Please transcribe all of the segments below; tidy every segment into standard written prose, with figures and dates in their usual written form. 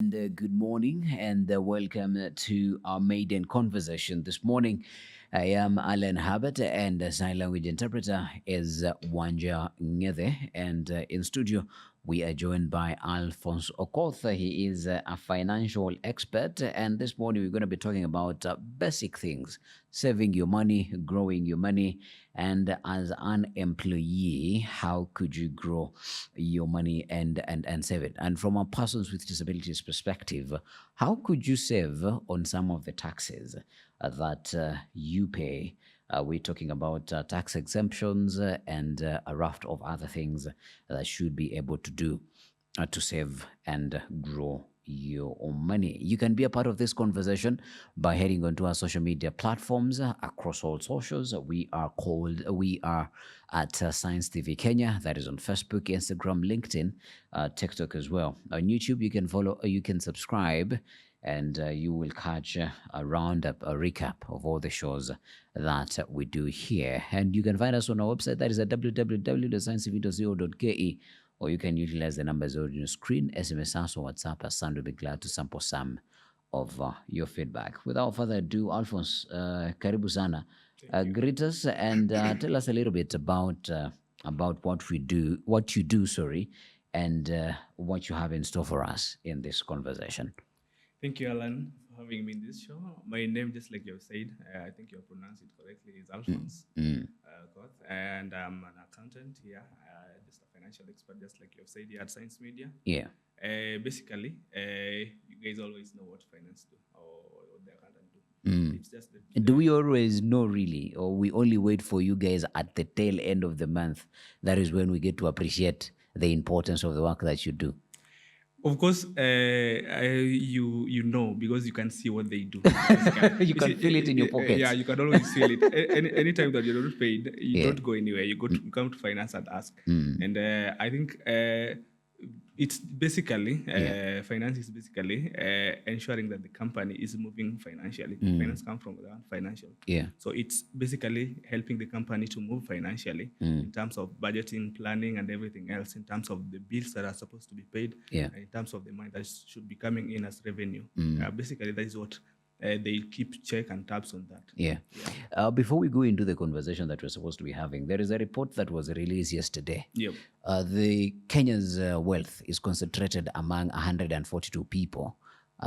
And good morning and welcome to our maiden conversation this morning. I am Alan Habert and the sign language interpreter is Wanja Ngede. And in studio, we are joined by Alphonse Okoth. He is a financial expert. And this morning, we're going to be talking about basic things saving your money, growing your money. And as an employee, how could you grow your money and save it? And from a persons with disabilities perspective, how could you save on some of the taxes that you pay? We're talking about tax exemptions and a raft of other things that should be able to do to save and grow your own money. You can be a part of this conversation by heading onto our social media platforms across all socials. We are at Science TV Kenya. That is on Facebook, Instagram, LinkedIn, TikTok as well. On YouTube, you can follow, you can subscribe, and you will catch a roundup, a recap of all the shows that we do here. And you can find us on our website, that is at www.sciencetv.co.ke, or you can utilize the numbers on your screen, SMS us or WhatsApp us, and we'll be glad to sample some of your feedback. Without further ado, Alphonse, karibu sana. Greet us and tell us a little bit about what you do, sorry, and what you have in store for us in this conversation. Thank you, Alan, for having me in this show. My name, just like you've said, I think you pronounced it correctly, is Alphonse Koth, and I'm an accountant here, just a financial expert, just like you've said here at Science Media. Yeah. Basically, you guys always know what finance do or what the accountant do. It's just Do we always know really, or we only wait for you guys at the tail end of the month? That is when we get to appreciate the importance of the work that you do. Of course, you know, because you can see what they do. You can feel it in your pockets. Yeah, you can always feel it. Anytime that you're not paid, you don't go anywhere. You come to finance and ask. And I think it's basically finance is basically ensuring that the company is moving financially. Finance comes from the financial. Yeah. So it's basically helping the company to move financially in terms of budgeting, planning, and everything else. In terms of the bills that are supposed to be paid, Yeah. in terms of the money that should be coming in as revenue. Basically, that is what they keep check and tabs on that. Yeah. Before we go into the conversation that we're supposed to be having, there is a report that was released yesterday. Yep. The Kenya's wealth is concentrated among 142 people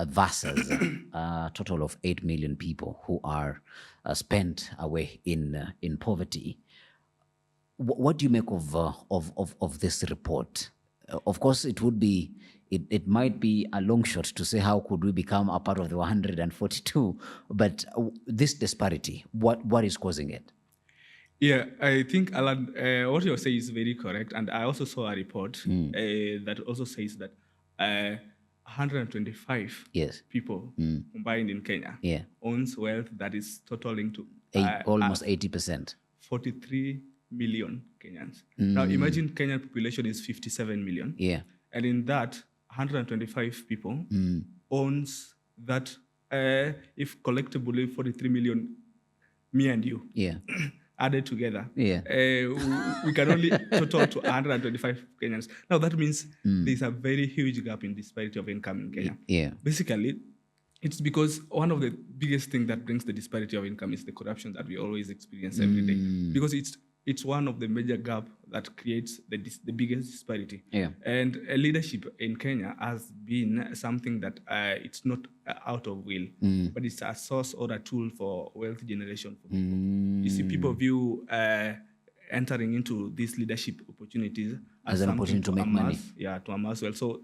versus a total of 8 million people who are spent away in poverty. What do you make of this report? Of course, it might be a long shot to say how could we become a part of the 142, but this disparity, what is causing it? Yeah, I think, Alan, what you're saying is very correct. And I also saw a report that also says that 125 Yes. people combined in Kenya owns wealth that is totaling to Almost 80%. 43 million Kenyans. Now, imagine Kenyan population is 57 million. Yeah. And in that, 125 people owns that, if collectively 43 million, me and you, Yeah. added together, Yeah. we can only total to 125 Kenyans. Now, that means there's a very huge gap in disparity of income in Kenya. Yeah. Basically, it's because one of the biggest things that brings the disparity of income is the corruption that we always experience every day. Because it's one of the major gap that creates the biggest disparity. Yeah. And leadership in Kenya has been something that it's not out of will, but it's a source or a tool for wealth generation for people. You see, people view entering into these leadership opportunities As an opportunity to make money. Yeah, to amass wealth. So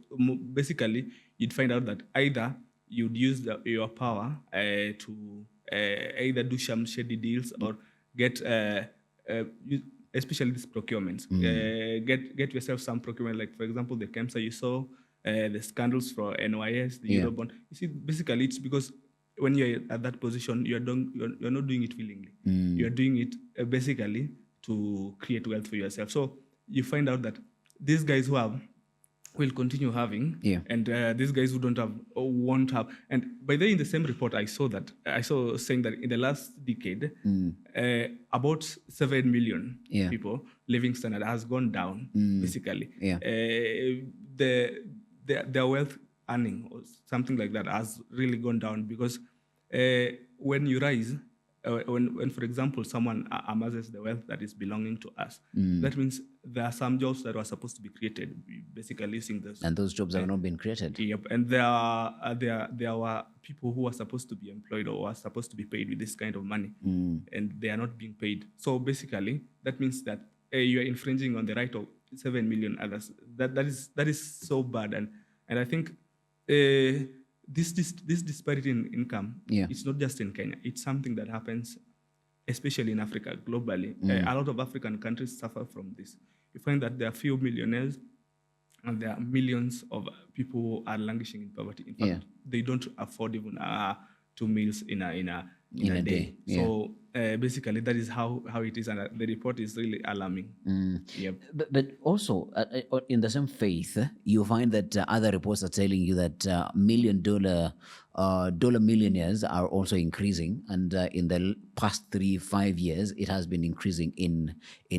basically, you'd find out that either you'd use your power to either do some shady deals or get, especially these procurements, get yourself some procurement, like, for example, the KEMSA you saw, the scandals for NYS, the Eurobond. You see, basically, it's because when you're at that position, you're not doing it willingly. You're doing it basically to create wealth for yourself. So you find out that these guys who have will continue having, and these guys who don't have or won't have. And by the way, in the same report, I saw saying that in the last decade, about 7 million people living standard has gone down. Basically, their wealth earning or something like that has really gone down because when you rise, when for example someone amasses the wealth that is belonging to us, that means there are some jobs that were supposed to be created, basically using this. And those jobs have not been created. Yep, and there were people who are supposed to be employed or are supposed to be paid with this kind of money, and they are not being paid. So basically, that means that you are infringing on the right of 7 million others. That is so bad, and I think this disparity in income, it's not just in Kenya. It's something that happens, especially in Africa, globally. A lot of African countries suffer from this. You find that there are few millionaires and there are millions of people who are languishing in poverty. In fact, they don't afford even 2 meals in a day. So basically, that is how it is, and the report is really alarming. Yep. But also, in the same faith, you find that other reports are telling you that dollar millionaires are also increasing, and in the past 3-5 years, it has been increasing in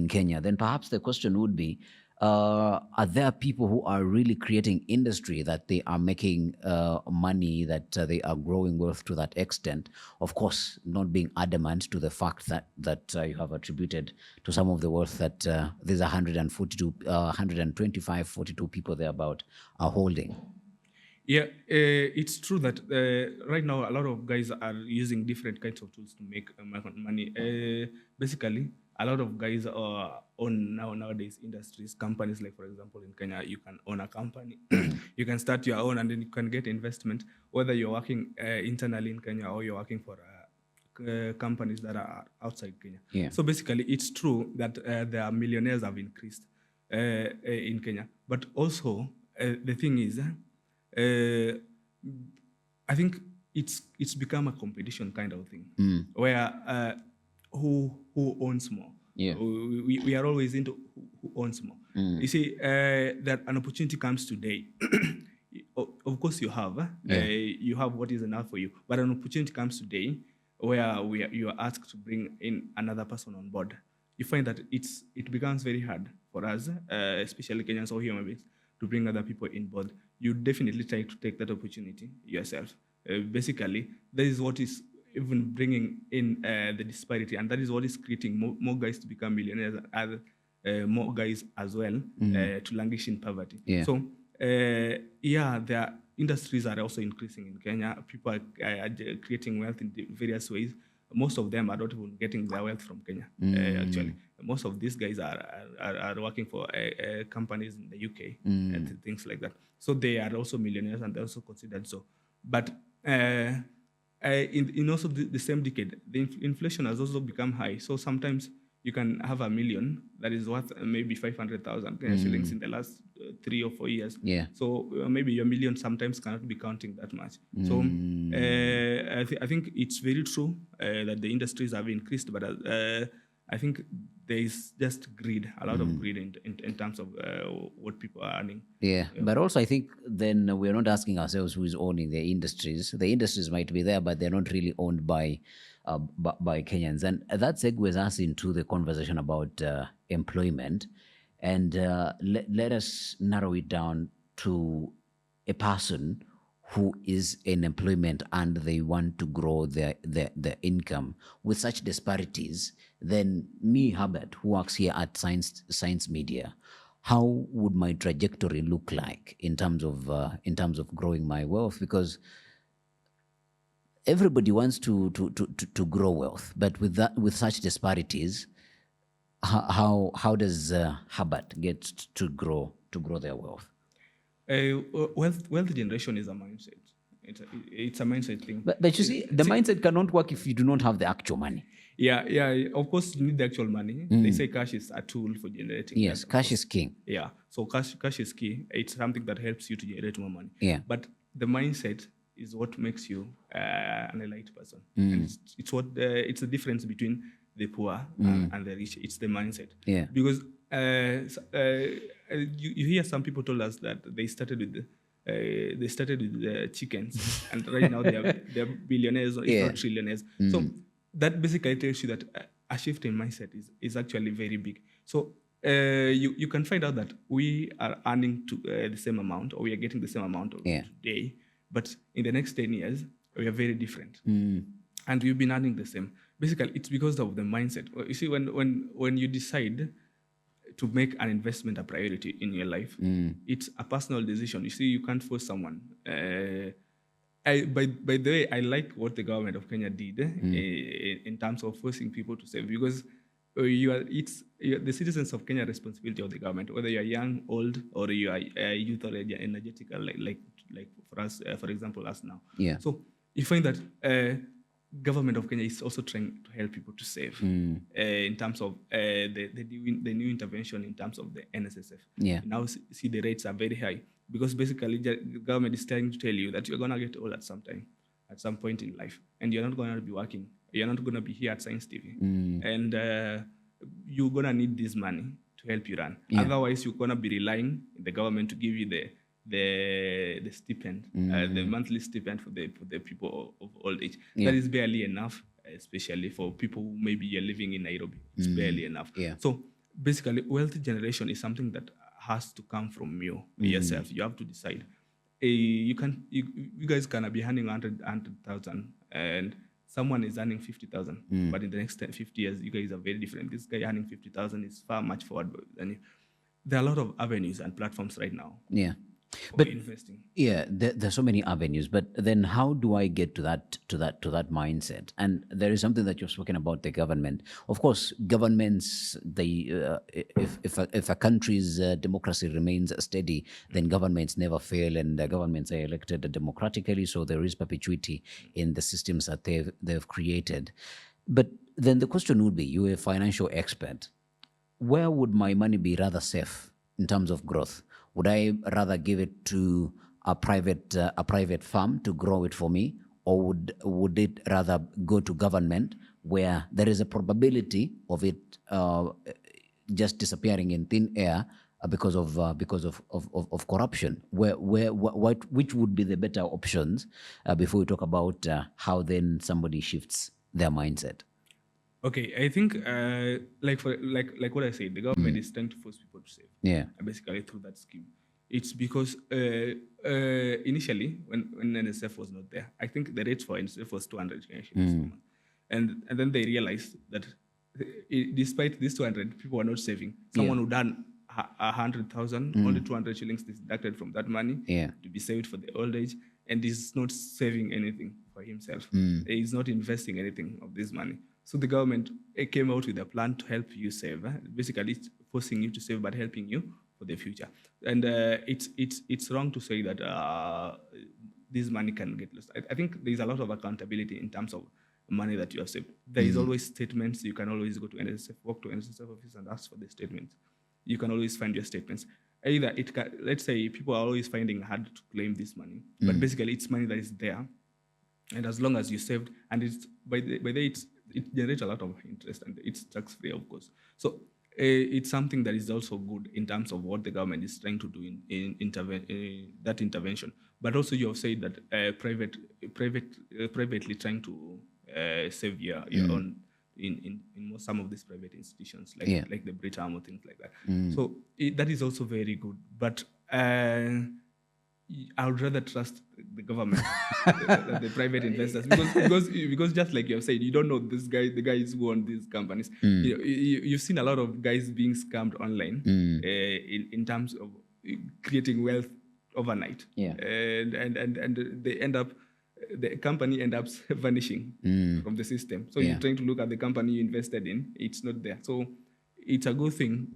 Kenya. Then perhaps the question would be, are there people who are really creating industry that they are making money, that they are growing wealth to that extent? Of course, not being adamant to the fact that you have attributed to some of the wealth that these 125, 42 people thereabout are holding. Yeah, it's true that right now a lot of guys are using different kinds of tools to make money. Basically, a lot of guys own nowadays industries, companies. Like for example, in Kenya, you can own a company, you can start your own, and then you can get investment. Whether you're working internally in Kenya or you're working for companies that are outside Kenya. Yeah. So basically, it's true that the millionaires have increased in Kenya, but also the thing is, I think it's become a competition kind of thing, where who owns more. Yeah. We are always into who owns more. You see, that an opportunity comes today. Of course, you have what is enough for you, but an opportunity comes today where you are asked to bring in another person on board. You find that it becomes very hard for us, especially Kenyans or human beings, to bring other people in board. You definitely try to take that opportunity yourself. Basically, that is what is even bringing in the disparity, and that is what is creating more guys to become millionaires, and more guys as well to languish in poverty. Yeah. So, their industries are also increasing in Kenya. People are creating wealth in various ways. Most of them are not even getting their wealth from Kenya, actually. Most of these guys are working for companies in the UK and things like that. So they are also millionaires, and they're also considered so. But in also the same decade, the inflation has also become high. So sometimes you can have $1 million that is worth maybe 500,000 shillings in the last 3 or 4 years. Yeah. So maybe your million sometimes cannot be counting that much. So I think it's very true that the industries have increased, but I think there is just greed, a lot of greed in terms of what people are earning. Yeah, but also I think then we're not asking ourselves who is owning the industries. The industries might be there, but they're not really owned by Kenyans. And that segues us into the conversation about employment. And let us narrow it down to a person who is in employment and they want to grow their income. With such disparities, then me, Herbert, who works here at Science Media, how would my trajectory look like in terms of growing my wealth? Because everybody wants to grow wealth, but with such disparities, how does Herbert get to grow their wealth? Wealth generation is a mindset. It's a mindset thing. But you see, the mindset cannot work if you do not have the actual money. Yeah. Of course, you need the actual money. They say cash is a tool for generating. Yes, cash is king. Yeah. So cash is key. It's something that helps you to generate more money. Yeah. But the mindset is what makes you an elite person. And it's the difference between the poor and the rich. It's the mindset. Yeah. Because you hear some people told us that they started with the chickens, and right now they're billionaires or if not trillionaires. So that basically tells you that a shift in mindset is actually very big. So you can find out that we are earning the same amount, or we are getting the same amount of Yeah. today, but in the next 10 years, we are very different. Mm. And we've been earning the same. Basically, it's because of the mindset. You see, when you decide to make an investment a priority in your life, it's a personal decision. You see, you can't force someone. By the way, I like what the government of Kenya did in terms of forcing people to save, because the citizens of Kenya responsibility of the government, whether you are young, old, or you are youth or energetic, like for us, for example, us now. Yeah. So you find that government of Kenya is also trying to help people to save in terms of the new intervention in terms of the NSSF. Yeah. Now see the rates are very high, because basically the government is trying to tell you that you're gonna get old at some point in life, and you're not gonna be working. You're not gonna be here at Science TV, and you're gonna need this money to help you run. Yeah. Otherwise, you're gonna be relying on the government to give you the stipend, the monthly stipend for the people of old age. Yeah. That is barely enough, especially for people who maybe you're living in Nairobi. It's barely enough. Yeah. So basically, wealthy generation is something that has to come from you yourself. You have to decide. You guys can be earning 100,000 and someone is earning 50,000, but in the next 50 years, you guys are very different. This guy earning 50,000 is far much forward than you. There are a lot of avenues and platforms right now. Yeah. But investing. Yeah, there's so many avenues, but then how do I get to that mindset? And there is something that you've spoken about, the government. Of course, governments, if a country's democracy remains steady, then governments never fail, and governments are elected democratically, so there is perpetuity in the systems that they've created. But then the question would be, you're a financial expert. Where would my money be rather safe in terms of growth? Would I rather give it to a private firm to grow it for me, or would it rather go to government where there is a probability of it just disappearing in thin air because of corruption? Which would be the better options before we talk about how then somebody shifts their mindset? Okay, I think like what I said, the government is trying to force people to save. Yeah. Basically through that scheme. It's because initially when NSF was not there, I think the rate for NSF was 200 shillings per month. And then they realized that despite these 200, people were not saving. Someone who done 100,000, only 200 shillings is deducted from that money to be saved for the old age, and is not saving anything for himself. He's not investing anything of this money. So the government came out with a plan to help you save. Basically, it's forcing you to save, but helping you for the future. And it's wrong to say that this money can get lost. I think there's a lot of accountability in terms of money that you have saved. There is always statements. You can always go to NSSF, walk to NSSF office and ask for the statements. You can always find your statements. Either let's say people are always finding it hard to claim this money, but basically it's money that is there. And as long as you saved, and it's by the it generates a lot of interest, and it's tax-free, of course. So it's something that is also good in terms of what the government is trying to do in that intervention. But also you have said that privately trying to save your own in some of these private institutions, like the Britam or things like that. So that is also very good. But I would rather trust the government than the private investors, because just like you have said, you don't know the guys who own these companies. You've seen a lot of guys being scammed online in terms of creating wealth overnight, and the company ends up vanishing from the system. So you're trying to look at the company you invested in; it's not there. So it's a good thing,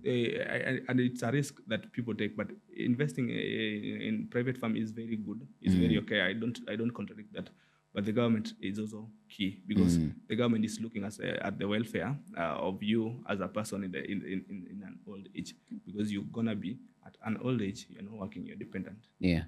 and it's a risk that people take. But investing in private firm is very good. It's very okay. I don't contradict that. But the government is also key, because the government is looking at the welfare of you as a person in an old age, because you're gonna be at an old age, you're not working, you're dependent. Yeah.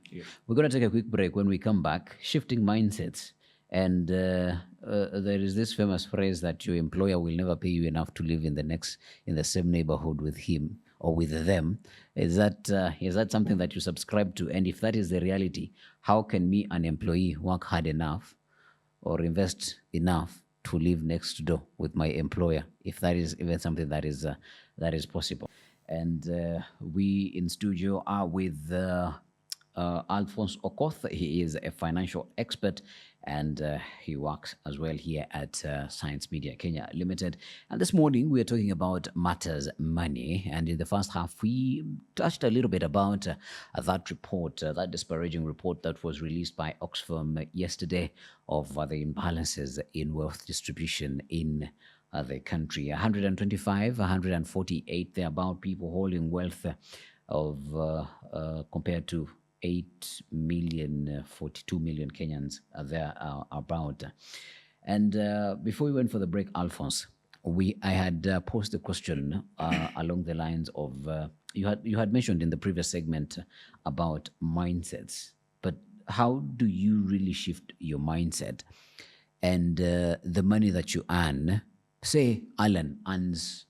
We're gonna take a quick break. When we come back, shifting mindsets. And there is this famous phrase that your employer will never pay you enough to live in the same neighborhood with him or with them. Is that something that you subscribe to? And if that is the reality, how can me, an employee, work hard enough or invest enough to live next door with my employer, if that is even something that is possible? And we in studio are with Alphonse Okoth. He is a financial expert and he works as well here at Science Media Kenya Limited. And this morning we are talking about matters money. And in the first half, we touched a little bit about that report, that disparaging report that was released by Oxfam yesterday of the imbalances in wealth distribution in the country. 125, 148, there are about people holding wealth of compared to 8 million, 42 million Kenyans there are about. And before we went for the break, Alphonse, I had posed a question along the lines of you had mentioned in the previous segment about mindsets, but how do you really shift your mindset and the money that you earn? Say Alan earns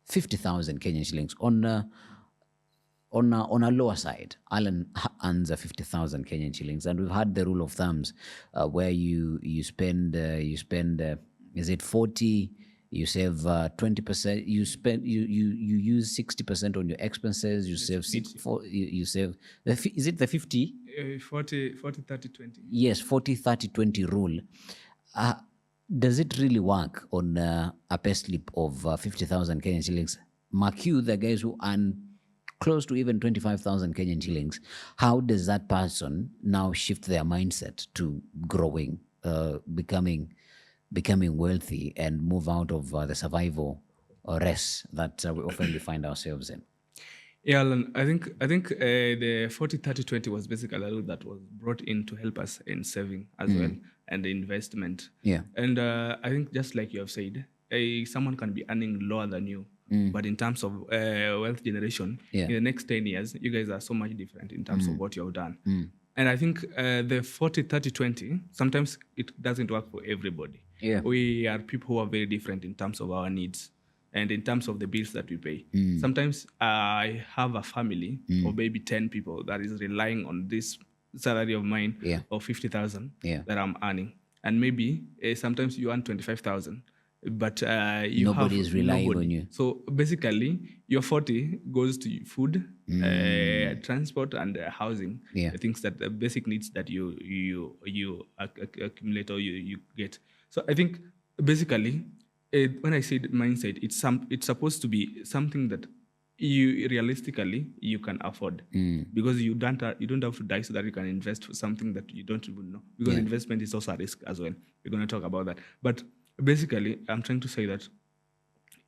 50,000 Kenyan shillings on a lower side. Alan earns a 50,000 Kenyan shillings, and we've had the rule of thumbs where you spend is it 40, you save 20%, you use 60% on your expenses, you save you save is it the 50? 40, 30, 20. Yes, 40 30 20 rule. uh, does it really work on a pay slip of 50,000 Kenyan shillings? Mark you, the guys who earn close to even 25,000 Kenyan shillings, how does that person now shift their mindset to growing, becoming wealthy and move out of the survival race that we often find ourselves in? Yeah, Alan, I think the 40, 30, 20 was basically a rule that was brought in to help us in saving as well and investment. Yeah. And I think just like you have said, someone can be earning lower than you, but in terms of wealth generation, Yeah. in the next 10 years, you guys are so much different in terms of what you have done. And I think the 40, 30, 20, sometimes it doesn't work for everybody. Yeah. We are people who are very different in terms of our needs and in terms of the bills that we pay. Sometimes I have a family of maybe 10 people that is relying on this salary of mine Yeah. of 50,000 Yeah. that I'm earning. And maybe sometimes you earn 25,000, but you Nobody have is relying nobody. on you. So basically, your 40 goes to food, transport, and housing. Yeah. The things that the basic needs that you accumulate or you get. So I think basically, when I said mindset, it's supposed to be something that you realistically you can afford because you don't have to die so that you can invest for something that you don't even know, because investment is also a risk as well. We're going to talk about that, but basically I'm trying to say that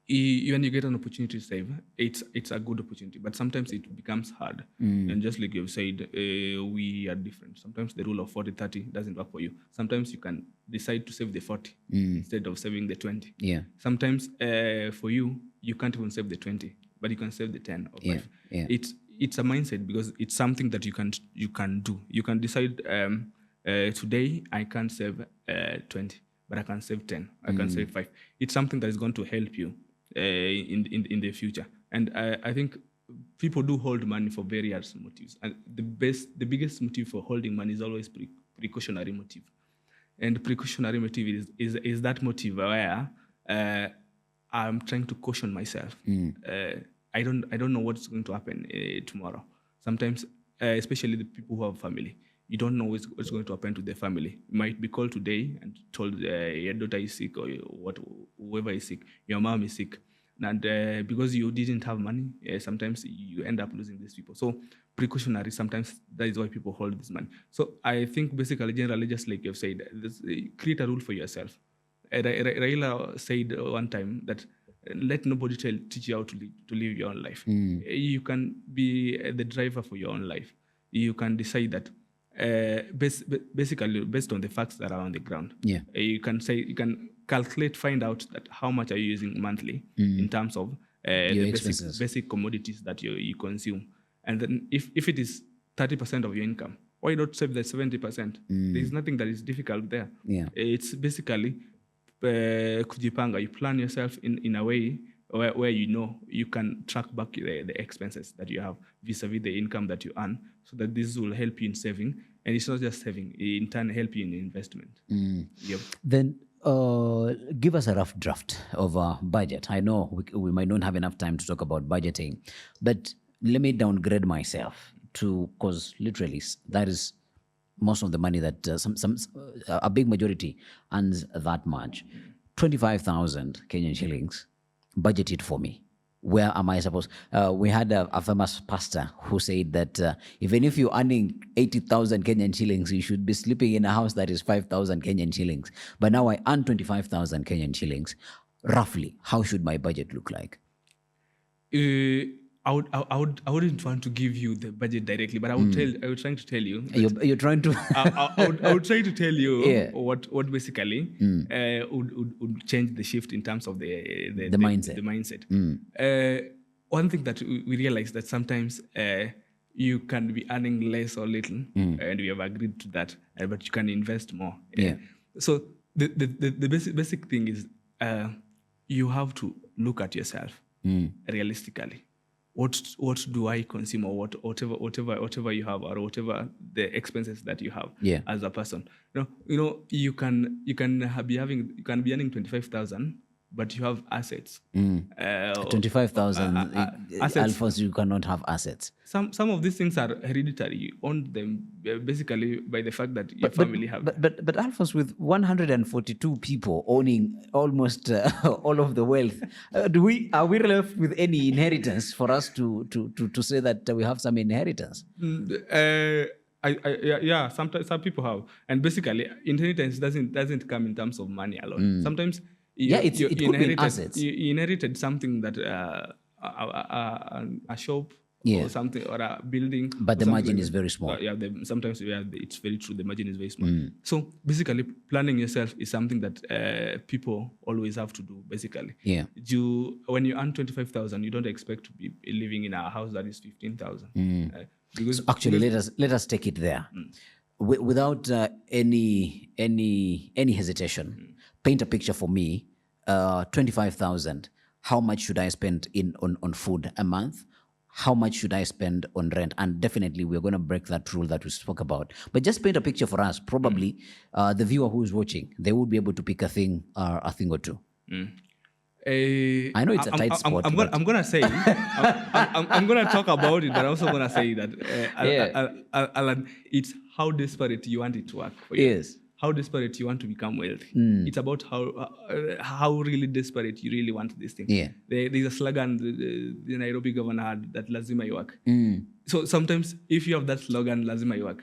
when you get an opportunity to save, it's a good opportunity, but sometimes it becomes hard. And just like you've said, we are different. Sometimes the rule of 40 30 doesn't work for you. Sometimes you can decide to save the 40 instead of saving the 20. Yeah. Sometimes for you can't even save the 20, but you can save the 10 or 5. Yeah. It's a mindset, because it's something that you can do. You can decide, today I can't save 20, but I can save 10. I can save 5. It's something that is going to help you in the future. And I think people do hold money for various motives, and the biggest motive for holding money is always precautionary motive. And precautionary motive is that motive where I'm trying to caution myself. I don't know what's going to happen tomorrow. Sometimes, especially the people who have family, you don't know what's going to happen to their family. You might be called today and told your daughter is sick, or whoever is sick, your mom is sick. And because you didn't have money, sometimes you end up losing these people. So precautionary, sometimes that is why people hold this money. So I think basically, generally, just like you've said, create a rule for yourself. Raila said one time that let nobody teach you how to live your own life. You can be the driver for your own life. You can decide that basically based on the facts that are on the ground. Yeah. You can calculate, find out that how much are you using monthly in terms of the expenses. basic commodities that you consume. And then if it is 30% of your income, why not save the 70%? There's nothing that is difficult there. Yeah. It's basically kujipanga. You plan yourself in a way where you know you can track back the expenses that you have vis-a-vis the income that you earn, so that this will help you in saving. And it's not just saving, in turn help you in investment. Yep. Then Give us a rough draft of our budget. I know we might not have enough time to talk about budgeting, but let me downgrade myself to, because literally that is most of the money that a big majority earns that much. 25,000 Kenyan shillings budgeted for me. Where am I supposed? We had a famous pastor who said that even if you're earning 80,000 Kenyan shillings, you should be sleeping in a house that is 5,000 Kenyan shillings. But now I earn 25,000 Kenyan shillings. Roughly, how should my budget look like? I wouldn't want to give you the budget directly, but I would trying to tell you. You're trying to. I would try to tell you Yeah. what basically would change the shift in terms of the mindset. The mindset. One thing that we realize that sometimes you can be earning less or little, and we have agreed to that, but you can invest more. Yeah. So the basic thing is you have to look at yourself realistically. What do I consume, or whatever you have, or whatever the expenses that you have as a person. You can be earning 25,000, but you have assets. 25,000. Assets. Alphonse, you cannot have assets. Some of these things are hereditary. You own them basically by the fact that your family have. But Alphonse, with 142 people owning almost all of the wealth, are we left with any inheritance for us to say that we have some inheritance? Sometimes some people have, and basically inheritance doesn't come in terms of money alone. Sometimes it could be assets. You inherited something that a shop or something, or a building, but the margin is very small. Sometimes it's very true. The margin is very small. So basically, planning yourself is something that people always have to do. Basically, when you earn 25,000, you don't expect to be living in a house that is 15,000. Because actually, let us take it there, without any hesitation. Paint a picture for me. 25,000. How much should I spend on food a month? How much should I spend on rent? And definitely, we're going to break that rule that we spoke about. But just paint a picture for us. Probably, the viewer who is watching, they will be able to pick a thing or two. I know it's a tight spot. I'm gonna say I'm gonna talk about it, but I'm also gonna say that Alan, it's how desperate you want it to work for you. Yes. How desperate you want to become wealthy. It's about how really desperate you really want this thing. Yeah. There's a slogan the Nairobi governor had, that lazima iwak. So sometimes if you have that slogan, lazima iwak,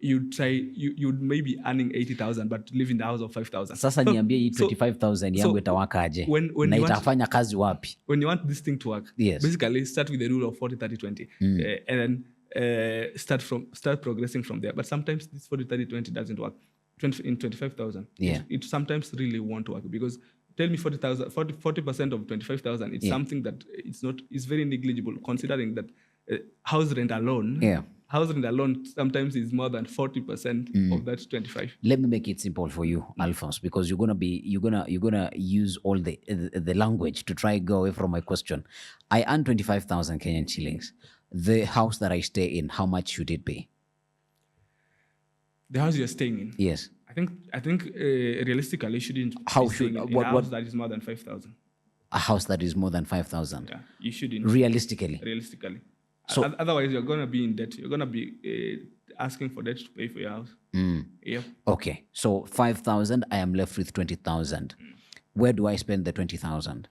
you'd maybe earning 80,000 but live in the house of 5,000. Sasa niambie hii 25,000 yangu itawakaje? Na itafanya kazi wapi? When you want this thing to work, basically start with the rule of 40-30-20, and then start progressing from there. But sometimes this 40-30-20 doesn't work. In 25,000, it sometimes really won't work, because tell me 40% of 25,000, it's something that it's very negligible, considering that house rent alone sometimes is more than 40% of that 25. Let me make it simple for you, Alphonse, because you're gonna use all the language to try go away from my question. I earn 25,000 Kenyan shillings. The house that I stay in, how much should it be? The house you're staying in. Yes. I think realistically, you shouldn't be staying in a house that is more than 5,000. A house that is more than 5,000. Yeah, you shouldn't. Realistically. So otherwise, you're gonna be in debt. You're gonna be asking for debt to pay for your house. Yep. Okay. So 5,000, I am left with 20,000. Where do I spend the 20,000?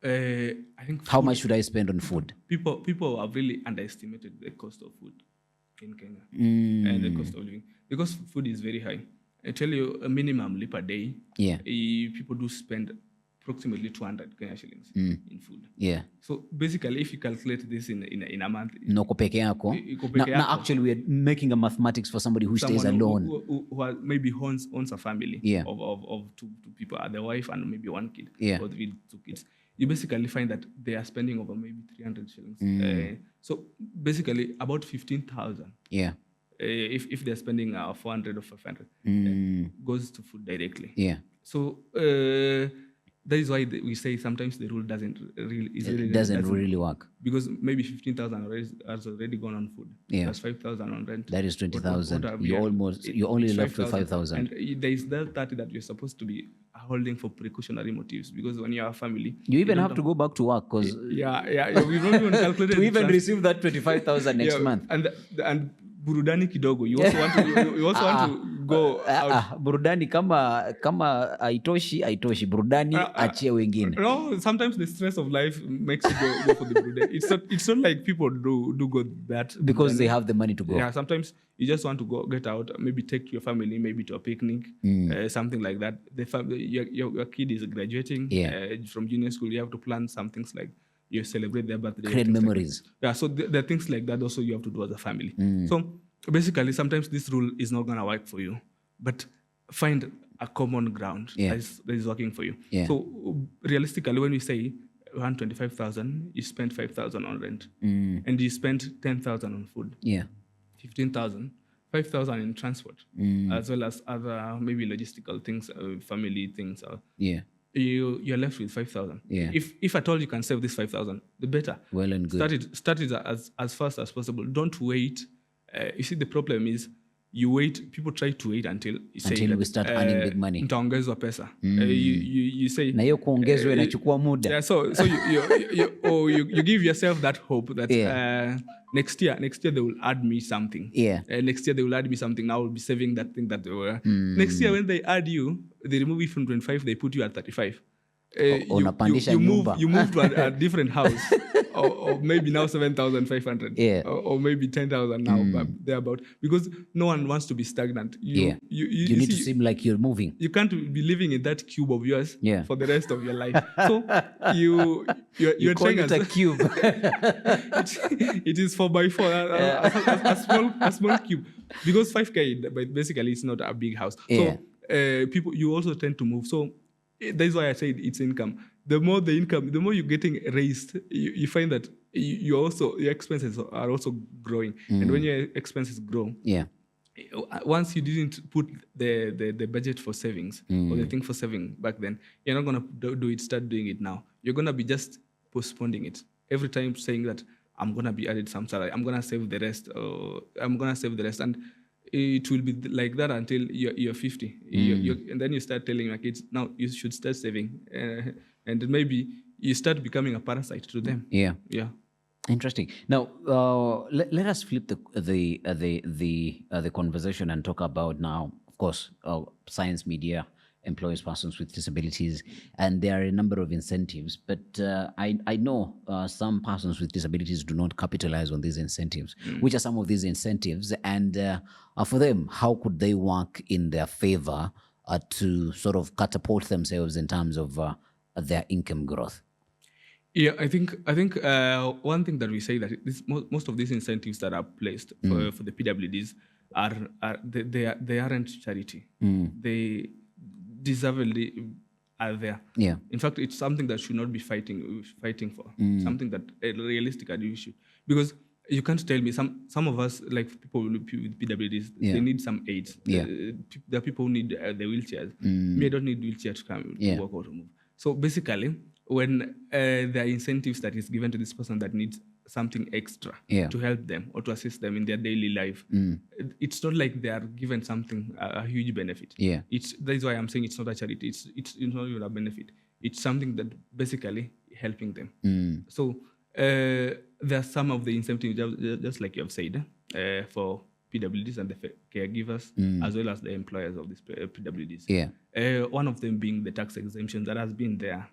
I think. How much should I spend on food? People have really underestimated the cost of food in Kenya and the cost of living, because food is very high. I tell you, a minimum per day. Yeah. People do spend approximately 200 Kenya shillings in food. Yeah. So basically, if you calculate this in a month, no peke yako. Now, actually, we're making a mathematics for somebody who stays alone, who maybe owns a family of two people, the wife and maybe one kid, or with 2 kids. You basically find that they are spending over maybe 300 shillings. So basically, about 15,000. Yeah. If they're spending 400 or 500, goes to food directly. Yeah. So that is why we say sometimes the rule doesn't really work, because maybe 15,000 has already gone on food. Yeah. That's 5,000 on rent. That is 20,000. You're only left with 5,000. And there is that 30 that you're supposed to be holding for precautionary motives, because when you are a family, You even have don't to go back to work because we don't even calculate to the even trans- receive that 25,000 next month. and burudani kidogo. You also want to you also want to go out. Burudani kama haitoshi burudani achie wengine. No, sometimes the stress of life makes you go for the burudani. It's not like people do go that Because burudani. they have the money to go. Yeah, sometimes you just want to go get out, maybe take your family, maybe to a picnic, something like that. Your kid is graduating from junior school. You have to plan some things like you celebrate their birthday. Create memories. Like so there are things like that also you have to do as a family. So basically, sometimes this rule is not going to work for you, but find a common ground that is working for you. Yeah. So realistically, when we say 125,000, you spend 5,000 on rent, and you spend 10,000 on food. Yeah. 15,000, 5,000 in transport, as well as other maybe logistical things, family things. You're left with 5,000. Yeah. If at all you can save this 5,000, the better. Well and good. Start it as fast as possible. Don't wait. You see, the problem is you wait. People try to wait until you say we start earning big money. Nitaongezwa pesa. You say na hiyo kuongezwa inachukua muda. Yeah, so you give yourself that hope that next year they will add me something. Yeah. Next year they will add me something. I will be saving that thing that they were. Next year when they add you, they remove you from 25, they put you at 35. You move to a different house. or maybe now 7,500. Yeah. Or maybe 10,000 now, but thereabout. Because no one wants to be stagnant. You need to seem like you're moving. You can't be living in that cube of yours for the rest of your life. So you're call trying it a cube. it is 4x4, a small cube. Because 5K, but basically it's not a big house. Yeah. So people, you also tend to move. So that's why I said it's income. The more you're getting raised, you find that your expenses are also growing. And when your expenses grow, once you didn't put the budget for savings or the thing for saving back then, you're not gonna start doing it now. You're gonna be just postponing it every time, saying that I'm gonna be added some salary, I'm gonna save the rest, and it will be like that until you're 50. And then you start telling your kids, now you should start saving, and maybe you start becoming a parasite to them. Yeah. Interesting. Now, let us flip the conversation and talk about now, of course, science media employs persons with disabilities, and there are a number of incentives. But I know some persons with disabilities do not capitalize on these incentives. Which are some of these incentives? And for them, how could they work in their favor to sort of catapult themselves in terms of their income growth? Yeah, I think one thing that we say that most of these incentives that are placed for the PWDs they aren't charity. They deservedly are there. Yeah. In fact, it's something that should not be fighting for. Something that realistically we should, because you can't tell me some of us, like people with PWDs, they need some aids. There are people who need the wheelchairs. Me, I don't need wheelchair to come to work or to move. So basically, when there are incentives that is given to this person that needs something extra to help them or to assist them in their daily life, it's not like they are given something, a huge benefit. That is why I'm saying it's not a charity. It's not even a benefit. It's something that basically helping them. So there are some of the incentives, just like you have said, for PWDs and the caregivers, as well as the employers of these PWDs. One of them being the tax exemption that has been there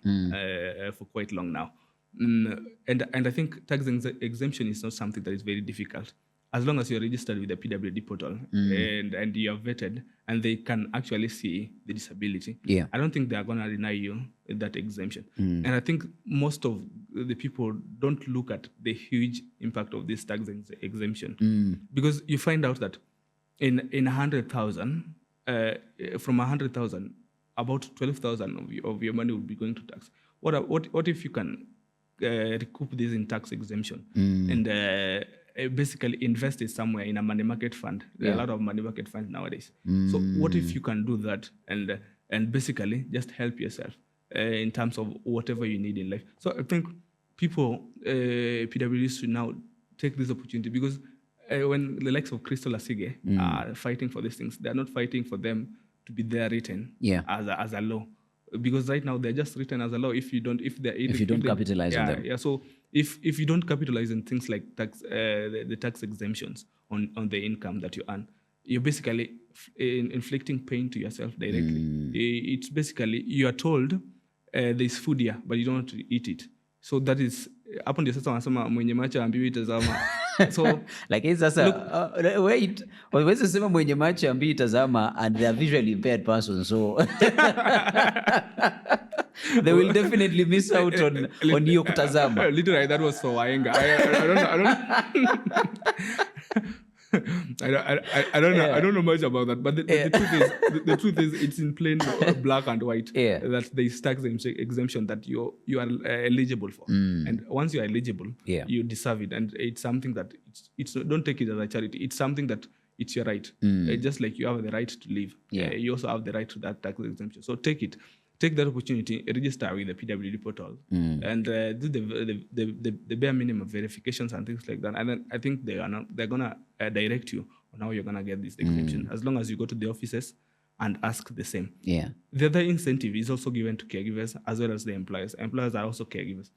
for quite long now. And I think tax exemption is not something that is very difficult, as long as you're registered with the PWD portal and you're vetted and they can actually see the disability. I don't think they're going to deny you that exemption. And I think most of the people don't look at the huge impact of this tax exemption, because you find out that in 100,000, from 100,000, about 12,000 of your money will be going to tax. What if you can recoup this in tax exemption and basically invest it somewhere in a money market fund? There are a lot of money market funds nowadays. So what if you can do that and basically just help yourself in terms of whatever you need in life? So I think people, PWDs, should now take this opportunity, because when the likes of Crystal Asige are fighting for these things, they're not fighting for them to be there written as a law. because right now they're just written as a law. If you don't capitalize on yeah, them. yeah. So if you don't capitalize on things like tax, the tax exemptions on the income that you earn, you're basically inflicting pain to yourself directly. It's basically, you are told there's food here, but you don't want to eat it. So that is, hapo ndio sasa wanasema mwenye macho ambiwi tazama. So Lakini sasa wait, wawezi sema mwenye macho ambii tazama, and they are visually impaired persons, so they will definitely miss out on hiyo kutazama. Literally, that was for Waenga. I don't know much about that, but the truth is, it's in plain black and white that there is tax exemption that you are eligible for, and once you are eligible, you deserve it, and it's something that it's don't take it as a charity. It's something that it's your right, just like you have the right to live. You also have the right to that tax exemption. So take it. Take that opportunity, register with the PWD portal, and do the bare minimum verifications and things like that. And then I think they're gonna direct you on how you're gonna get this exemption, as long as you go to the offices and ask the same. Yeah. The other incentive is also given to caregivers as well as the employers. Employers are also caregivers.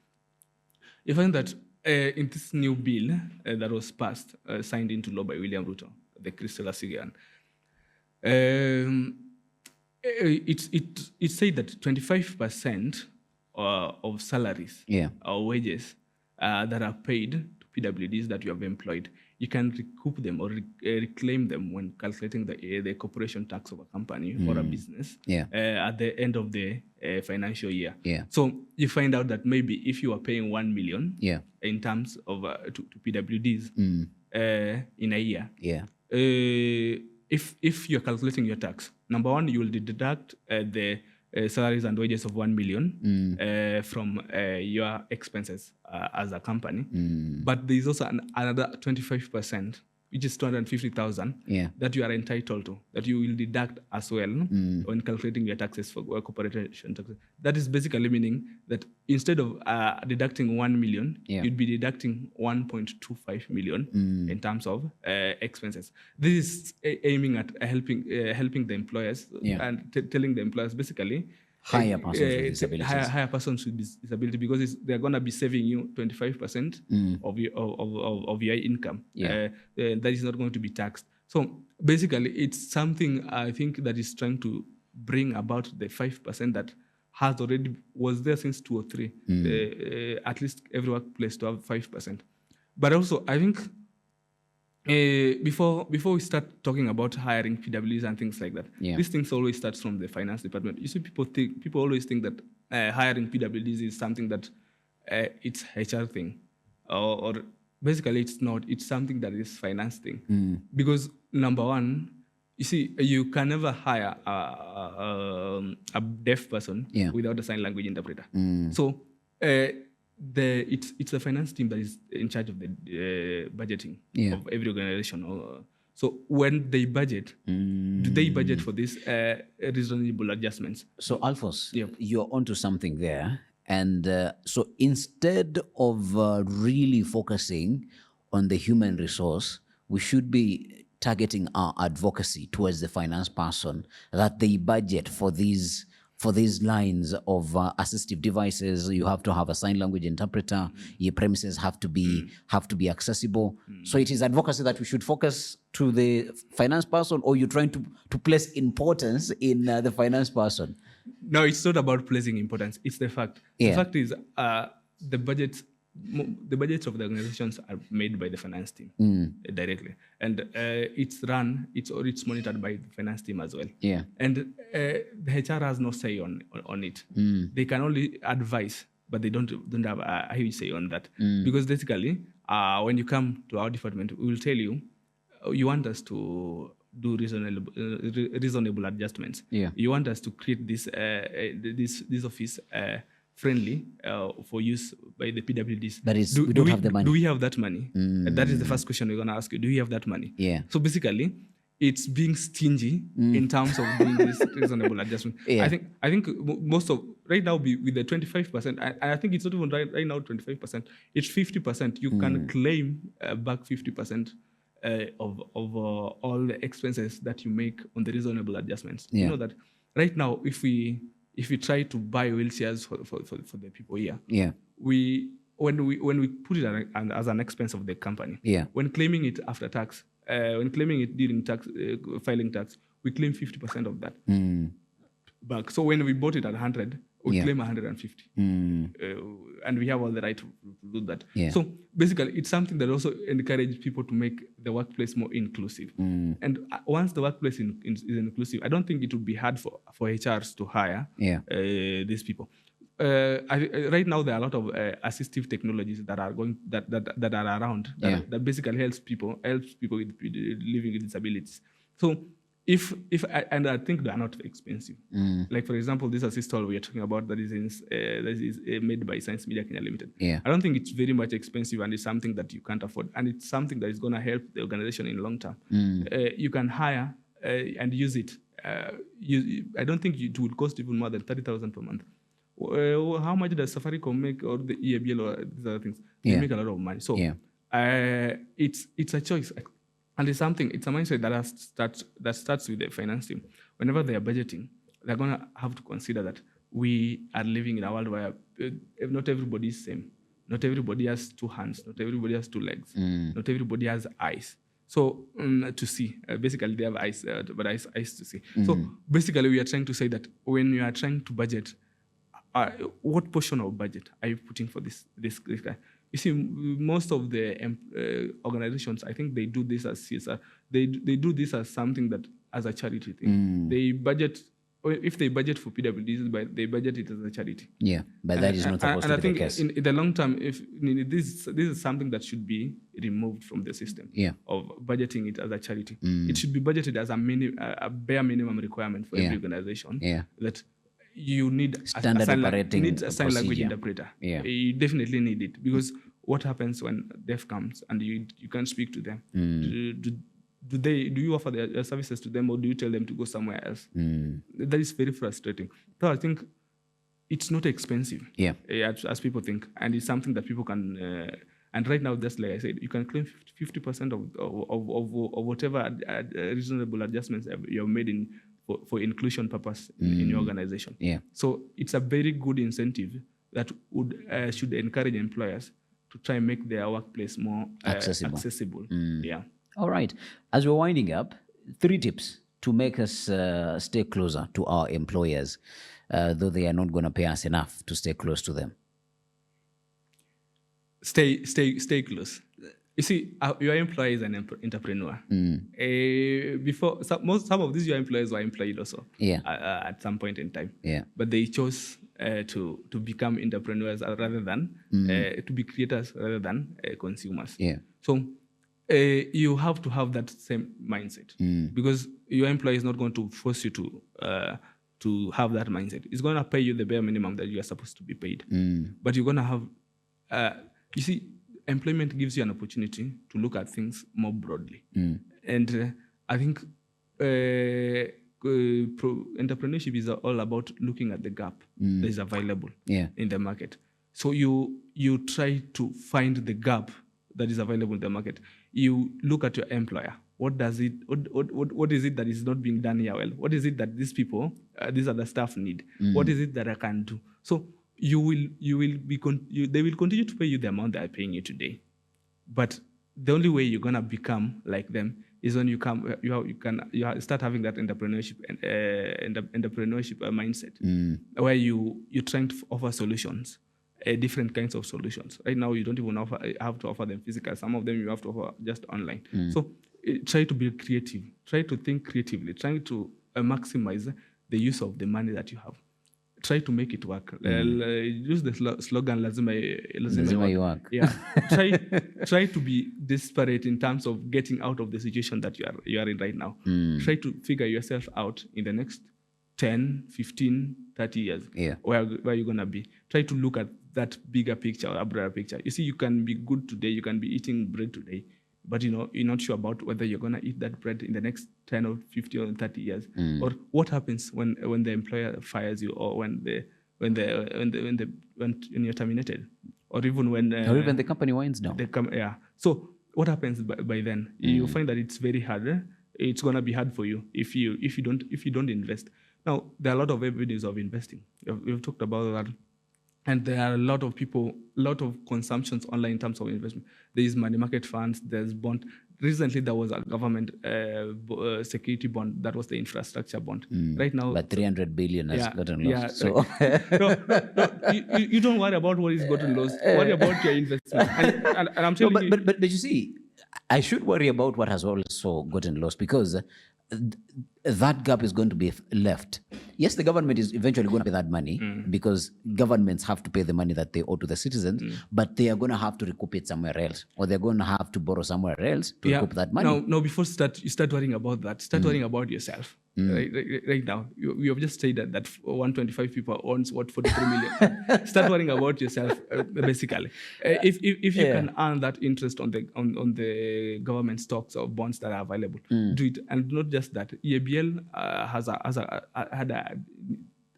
You find that in this new bill that was passed, signed into law by William Ruto, the Crystal Asigan, it said that 25% of salaries or wages that are paid to PWDs that you have employed, you can recoup them or reclaim them when calculating the corporation tax of a company or a business at the end of the financial year. So you find out that maybe if you are paying 1 million in terms of to PWDs in a year, if you're calculating your tax, number one, you will deduct the salaries and wages of 1 million from your expenses as a company. But there is also another 25%, which is 250,000, that you are entitled to, that you will deduct as well when calculating your taxes for corporation taxes. That is basically meaning that instead of deducting 1 million, you'd be deducting 1.25 million in terms of expenses. This is aiming at helping the employers and telling the employers basically hire persons with disabilities. Hire persons with disability, because they're going to be saving you 25% of your income. That is not going to be taxed. So basically, it's something I think that is trying to bring about the 5% that was there since 2003. At least every workplace to have 5%. But also, I think before we start talking about hiring PWs and things like that, these things always starts from the finance department. You see, people always think that hiring PWDs is something that it's HR thing, or basically it's not. It's something that is finance thing. Because number one, you see, you can never hire a deaf person without a sign language interpreter. So it's the finance team that is in charge of the budgeting of every organization. So when they budget, do they budget for these reasonable adjustments? So Alphonse, you're onto something there. And so instead of really focusing on the human resource, we should be targeting our advocacy towards the finance person, that they budget for these lines of assistive devices. You have to have a sign language interpreter. Your premises have to be accessible. So it is advocacy that we should focus to the finance person, or you're trying to place importance in the finance person? No, it's not about placing importance. It's the fact. The fact is the budgets of the organizations are made by the finance team directly, and it's monitored by the finance team as well. And the HR has no say on it. They can only advise, but they don't have a huge say on that. Because basically, when you come to our department, we will tell you, you want us to do reasonable adjustments. You want us to create this office friendly for use by the PWDs. That is, we don't have the money. Do we have that money? That is the first question we're going to ask you. Do we have that money? So basically, it's being stingy in terms of doing this reasonable adjustment. I think most of right now with the 25%. I think it's not even right now 25%. It's 50%. You can claim back 50% of all the expenses that you make on the reasonable adjustments. You know that right now, if we if we try to buy wheelchairs for the people here, Yeah. when we put it as an expense of the company, Yeah. when claiming it after tax, when claiming it during tax filing tax, we claim 50% of that back. So when we bought it at 100, we Yeah. claim 150, and we have all the right to do that. Yeah. So basically, it's something that also encourages people to make the workplace more inclusive. And once the workplace is inclusive, I don't think it would be hard for HRs to hire Yeah. these people. Right now, there are a lot of assistive technologies that are are around that basically helps people with living with disabilities. So and I think they are not expensive. Like for example, this assistal we are talking about that is made by Science Media Kenya Limited. Yeah. I don't think it's very much expensive, and it's something that you can't afford, and it's something that is going to help the organization in long term. You can hire and use it. I don't think it will cost even more than 30,000 per month. How much does Safaricom make, or the EABL, or these other things? They make a lot of money. So it's a choice. And it's a mindset that starts with the finance team. Whenever they are budgeting, they're going to have to consider that we are living in a world where not everybody is same. Not everybody has two hands. Not everybody has two legs. Not everybody has eyes. So to see, basically they have eyes, but eyes to see. So basically we are trying to say that when you are trying to budget, what portion of budget are you putting for this guy? You see, most of the organizations, I think they do this as CSR. They do this as something that as a charity thing. They budget, if they budget for PWDs, but they budget it as a charity. Yeah, but that is not supposed to be the case. And I think in the long term, if this is something that should be removed from the system of budgeting it as a charity. It should be budgeted as a bare minimum requirement for every organization. That you need standard operating a sign language procedure. interpreter. Yeah. You definitely need it, because what happens when deaf comes and you can't speak to them? Do you offer their services to them, or do you tell them to go somewhere else? That is very frustrating. So I think it's not expensive, as people think, and it's something that people can. And right now, just like I said, you can claim 50% of whatever reasonable adjustments you have made for inclusion purpose in your organization. So it's a very good incentive that should encourage employers to try and make their workplace more accessible. Yeah. All right. As we're winding up, 3 tips to make us stay closer to our employers, though they are not going to pay us enough to stay close to them. Stay close. You see, your employer is an entrepreneur. Before some of these your employers were employed also. At some point in time. But they chose to become entrepreneurs rather than to be creators rather than consumers. So you have to have that same mindset, because your employer is not going to force you to have that mindset. It's going to pay you the bare minimum that you are supposed to be paid. But you're going to have, you see, employment gives you an opportunity to look at things more broadly. And I think entrepreneurship is all about looking at the gap that is available in the market. So you try to find the gap that is available in the market. You look at your employer. What is it that is not being done here well? What is it that these people, these other staff need? What is it that I can do? So they will continue to pay you the amount they are paying you today, but the only way you're gonna become like them is when you start having that entrepreneurship mindset, where you're trying to offer solutions, different kinds of solutions. Right now, you don't even have to offer them physical. Some of them you have to offer just online. So try to be creative. Try to think creatively. Try to maximize the use of the money that you have. Try to make it work. Use the slogan "Lazima work." Yeah. Try to be desperate in terms of getting out of the situation that you are in right now. Try to figure yourself out in the next 10, 15, 30 years. Where you're gonna be. Try to look at that bigger picture or a broader picture. You see, you can be good today. You can be eating bread today, but you're not sure about whether you're gonna eat that bread in the next 10 or 50 or 30 years, or what happens when the employer fires you, or when you're terminated, or even when the company winds down. So what happens by then? You find that it's very hard. It's gonna be hard for you if you don't invest. Now, there are a lot of avenues of investing. We've talked about that. And there are a lot of people, a lot of consumptions online in terms of investment. There is money market funds, there's bond. Recently, there was a government security bond. That was the infrastructure bond. Right now, But 300 billion has gotten lost. So no, you don't worry about what is gotten lost. Worry about your investment. And I'm no, telling you, but you see, I should worry about what has also gotten lost, because that gap is going to be left. Yes, the government is eventually going to pay that money, because governments have to pay the money that they owe to the citizens, but they are going to have to recoup it somewhere else, or they're going to have to borrow somewhere else to recoup that money. No, before you start worrying about that. Start worrying about yourself. Right now, you have just said that 125 people owns what 43 million. Start worrying about yourself, basically. If you can earn that interest on the government stocks or bonds that are available, do it. And not just that. EABL had a,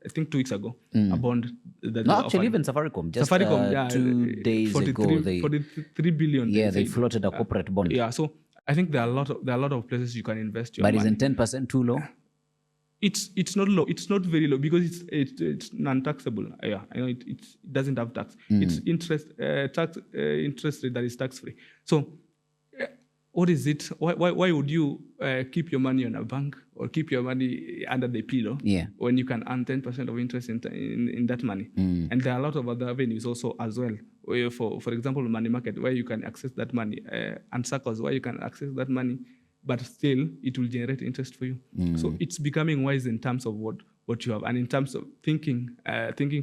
I think 2 weeks ago, a bond that No, was actually, offered. even Safaricom, just Safaricom, 2 days ago, they 43 billion. they floated a corporate bond. Yeah, so I think there are a lot of places you can invest your But money. isn't 10% too low? It's not low. It's not very low because it's non-taxable. Yeah, I know it doesn't have tax. It's interest rate that is tax free. So what is it? Why would you keep your money on a bank or keep your money under the pillow when you can earn 10% of interest in that money? And there are a lot of other avenues also as well. Where for example, money market, where you can access that money, and circles where you can access that money, but still it will generate interest for you. So it's becoming wise in terms of what you have, and in terms of thinking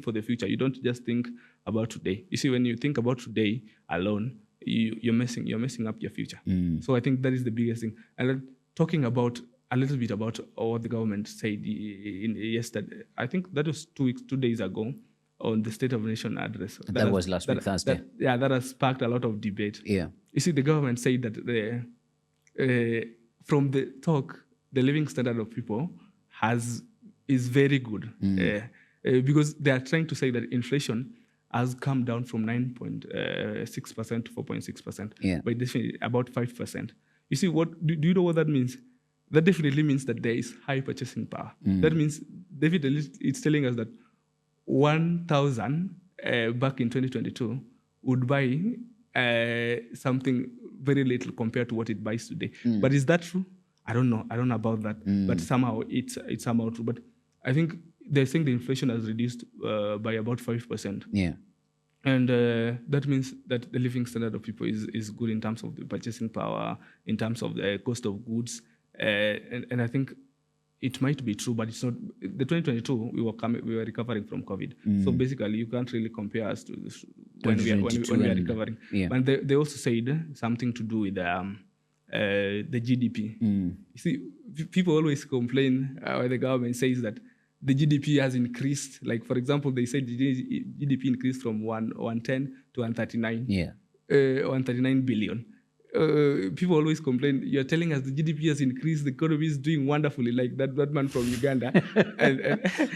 for the future. You don't just think about today. You see, when you think about today alone, you're messing up your future. So I think that is the biggest thing. And then talking about a little bit about what the government said yesterday. I think that was 2 days ago on the State of the Nation address. That was last week, Thursday. That has sparked a lot of debate. Yeah. You see, the government said that from the talk, the living standard of people is very good because they are trying to say that inflation has come down from 9.6% to 4.6%. Yeah. But definitely about 5%. You see, what do you know what that means? That definitely means that there is high purchasing power. That means definitely it's telling us that 1,000 back in 2022 would buy something very little compared to what it buys today. But is that true? I don't know. I don't know about that. But somehow it's somehow true. But I think they're saying the inflation has reduced by about 5%. Yeah. And that means that the living standard of people is good in terms of the purchasing power, in terms of the cost of goods. And I think it might be true, but it's not. The 2022, we were recovering from COVID. So basically, you can't really compare us to this when we are recovering. Yeah. And they also said something to do with the GDP. You see, people always complain when the government says that the GDP has increased. Like, for example, they said the GDP increased from 110 to 139. Yeah. 139 billion. People always complain, you're telling us the GDP has increased, the economy is doing wonderfully, like that man from Uganda.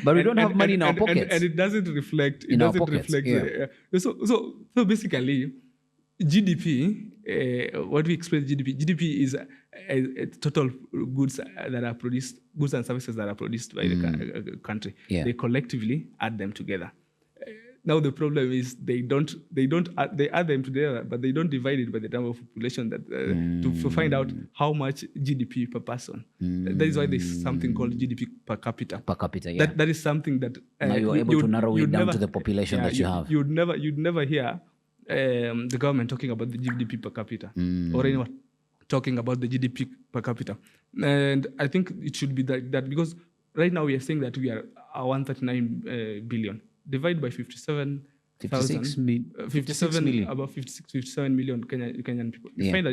But we don't have money in our pockets. And it doesn't reflect. In our pockets, yeah. So basically, GDP, what we explain GDP is a total goods that are produced, goods and services that are produced by the country. Yeah. They collectively add them together. Now the problem is they add them together, but they don't divide it by the number of population that to find out how much GDP per person. That is why there's something called GDP per capita. Per capita, yeah. That is something that now you're able to narrow it down to the population that you have. You'd never hear the government talking about the GDP per capita or anyone talking about the GDP per capita. And I think it should be that because right now we are saying that we are 139 billion. Divide by 57 million. About 57 million Kenyan people. You find that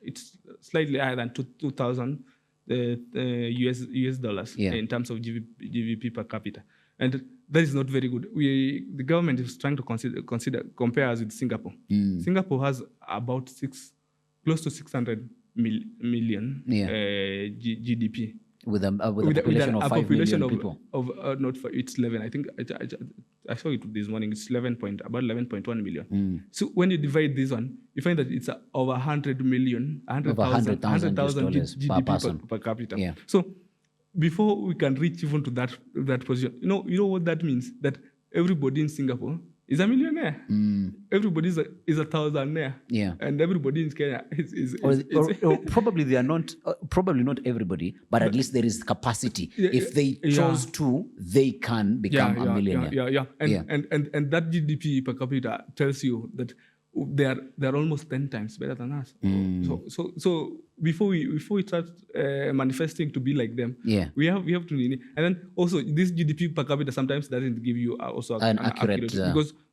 it's slightly higher than 2,000 US dollars in terms of GDP per capita, and that is not very good. The government is trying to compare us with Singapore. Singapore has about close to 600 million GDP. With a population of 5 million people. Not for it's 11. I think I saw it this morning. It's about 11.1 million. So when you divide this one, you find that it's over 100,000 GDP per capita. Yeah. So before we can reach even to that position, you know what that means? That everybody in Singapore is a millionaire. Everybody is a thousandaire. Yeah. And everybody in Kenya is Or probably they are not, probably not everybody, but at least there is capacity. If they chose to, they can become a millionaire. Yeah. And that GDP per capita tells you that they're almost 10 times better than us. So before we start manifesting to be like them, we have to, and then also this GDP per capita sometimes doesn't give you also An accurate,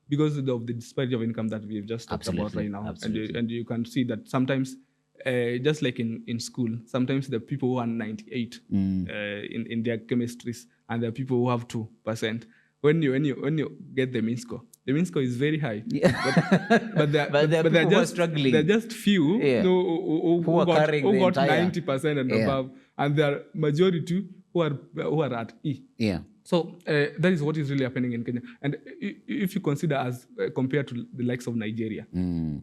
because of the disparity of income that we've just talked about right now. And you can see that sometimes, just like in school, sometimes the people who are 98 in their chemistries, and there are people who have 2%. When you get the mean score is very high. Yeah. But they're just struggling. They're just few who got 90% and above, and there are majority who are at E. Yeah. So that is what is really happening in Kenya. And if you consider as compared to the likes of Nigeria,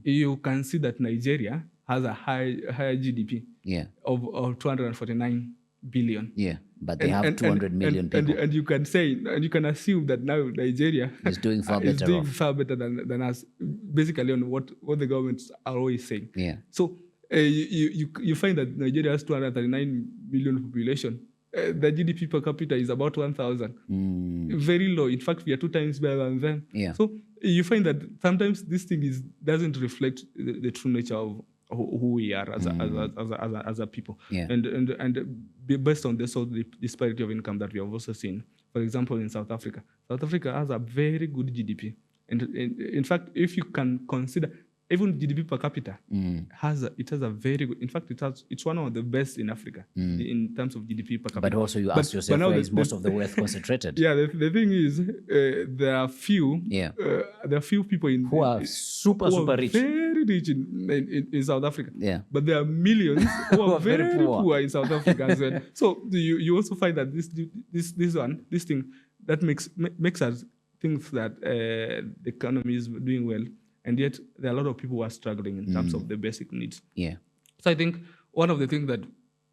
you can see that Nigeria has a higher GDP of 249 billion. Yeah, but they have 200 million people. And you can say, and you can assume that now Nigeria is doing far better than us, basically on what the governments are always saying. Yeah. So you find that Nigeria has 239 million population. The GDP per capita is about 1,000. Very low. In fact, we are 2 times better than them. Yeah. So you find that sometimes this thing doesn't reflect the true nature of who we are as a people. Yeah. And based on this, the disparity of income that we have also seen. For example, in South Africa has a very good GDP. And in fact, if you can consider, even GDP per capita has a very good. In fact, it's one of the best in Africa in terms of GDP per capita. But also, you ask yourself, where is most of the wealth concentrated? Yeah, the thing is, there are few people who are super rich, very rich in South Africa. Yeah, but there are millions who are very poor in South Africa as well. So you also find that this thing that makes us think that the economy is doing well. And yet, there are a lot of people who are struggling in terms of the basic needs. Yeah. So I think one of the things that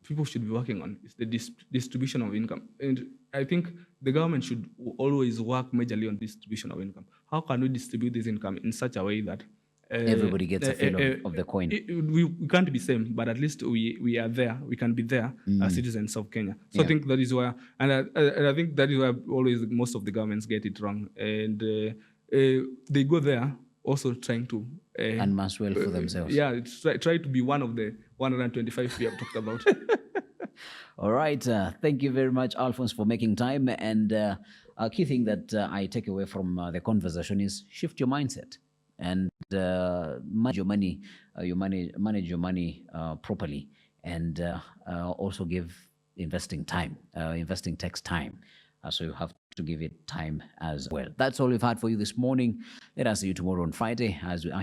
people should be working on is the distribution of income. And I think the government should always work majorly on distribution of income. How can we distribute this income in such a way that everybody gets a feel of the coin? We can't be same, but at least we are there. We can be there as citizens of Kenya. So I think that is where, and I think that is where always most of the governments get it wrong. And they go there also trying to amass wealth for themselves. Yeah, try to be one of the 125 we have talked about. All right. Thank you very much, Alphonse, for making time. And a key thing that I take away from the conversation is shift your mindset and manage your money. Manage your money properly, and also give investing time. Investing takes time. So you have to give it time as well. That's all we've had for you this morning. Let us see you tomorrow on Friday as we